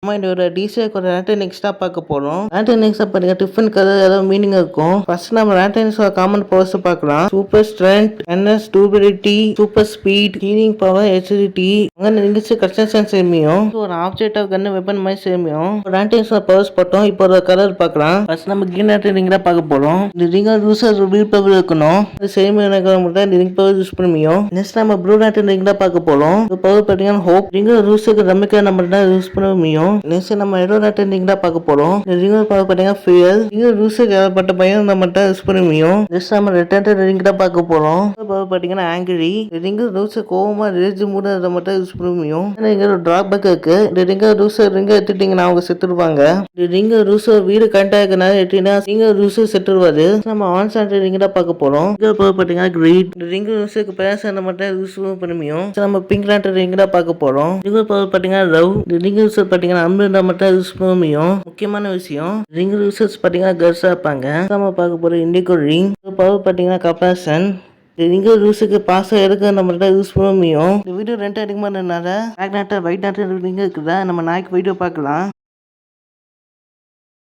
நம்ம இந்த ஒரு டிசிக்கு ஒரு ரேண்டனிக்ஸ் தான் பார்க்க போறோம். ரேண்டனிக்ஸ் பாருங்க டிஃபரண்ட் கலர் ஏதாவது மீனிங் இருக்கும். ஃபர்ஸ்ட் நம்ம ரேண்டனிக்ஸ் காமன் பவர்ஸ் பார்க்கலாம். சூப்பர் ஸ்ட்ரென்த், என்எஸ் டூபிலிட்டி, super speed, healing power, HDT. அங்க இங்கிலீஷ் கன்ஸ்ட்ரக்ஷன் சேமியும். ஒரு ஆப்ஜெக்ட் ஆஃப் கன் வெப்பன் மாதிரி சேமியும். ரேண்டனிக்ஸ் பவர்ஸ் பார்த்தோம். இப்போ ஒரு கலர் பார்க்கலாம். ஃபர்ஸ்ட் நம்ம கிரீன் ரேண்டனிங் தான் பார்க்க போறோம். இந்த ரிங் யூசர் வில் பவர் இருக்கணும். இது சேமியனக்கு மட்டும் இந்த ரிங் பவர் யூஸ் பண்ணுமியும். நெக்ஸ்ட் நம்ம ப்ளூ ரேண்டனிங் தான் பார்க்க போறோம். இது பவர் பார்த்தீங்கன்னா ஹோப் ரிங் யூசருக்கு ரமிக்க நம்ம தான் யூஸ் பண்ண முடியும். நெக்ஸ்ட் நம்ம எல்லோ ரேண்டனிங் தான் பார்க்க போறோம். இந்த ரிங் பவர் பார்த்தீங்கன்னா ஃபியர் ரிங் யூசருக்கு ஏற்பட்ட பயம் நம்ம தான் யூஸ் பண்ண முடியும். நெக்ஸ்ட் நம்ம ரெட் ரேண்டனிங் தான் பார்க்க போறோம். பவர் பார்த்தீங்கன்னா ஆங்கிரி ரிங் யூசர் கோவமா ரேஜ் மூட நம்ம மட்டும் யூஸ் பண்ண முடியும். இங்க ஒரு டிராபேக் இருக்கு. இந்த ரிங் யூசர் ரிங் எடுத்துட்டீங்கன்னா அவங்க செத்துருவாங்க. இந்த ரிங் யூசர் வீடு கரெக்டா இருக்கனால எட்டினா ரிங் யூசர் செத்துருவாரு. நம்ம ஆன் சாண்ட் ரிங் தான் பார்க்க போறோம். இங்க பவர் பார்த்தீங்கன்னா கிரீட் ரிங் யூசருக்கு பேச மட்டும் யூஸ் பண்ண முடியும். நம்ம பிங்க் ரேண்டர் ரிங் தான் பார்க்க போறோம். ரிங் பவர் பார்த்தீங்கன்னா லவ் ரிங் யூசர் பார்த்தீங்கன்னா அம்பு மட்டும் யூஸ் பண்ண முடியும். முக்கியமான விஷயம் ரிங் யூசர்ஸ் பார்த்தீங்கன்னா கேர்ள்ஸா இருப்பாங்க. நம்ம பார்க்க போற இண்டிகோ ரிங் பவர் பார்த்தீங்கன்னா கப்பாசன் ரிங் யூஸுக்கு பாசம் எடுக்க நம்மள்ட்ட யூஸ் பண்ண முடியும். இந்த வீடியோ ரெண்டு அதிகமானதுனால பிளாக் நாட்டர் ஒயிட் நாட்டர் ரிங் இருக்குதா நம்ம நாய்க்கு வீடியோ பார்க்கலாம்.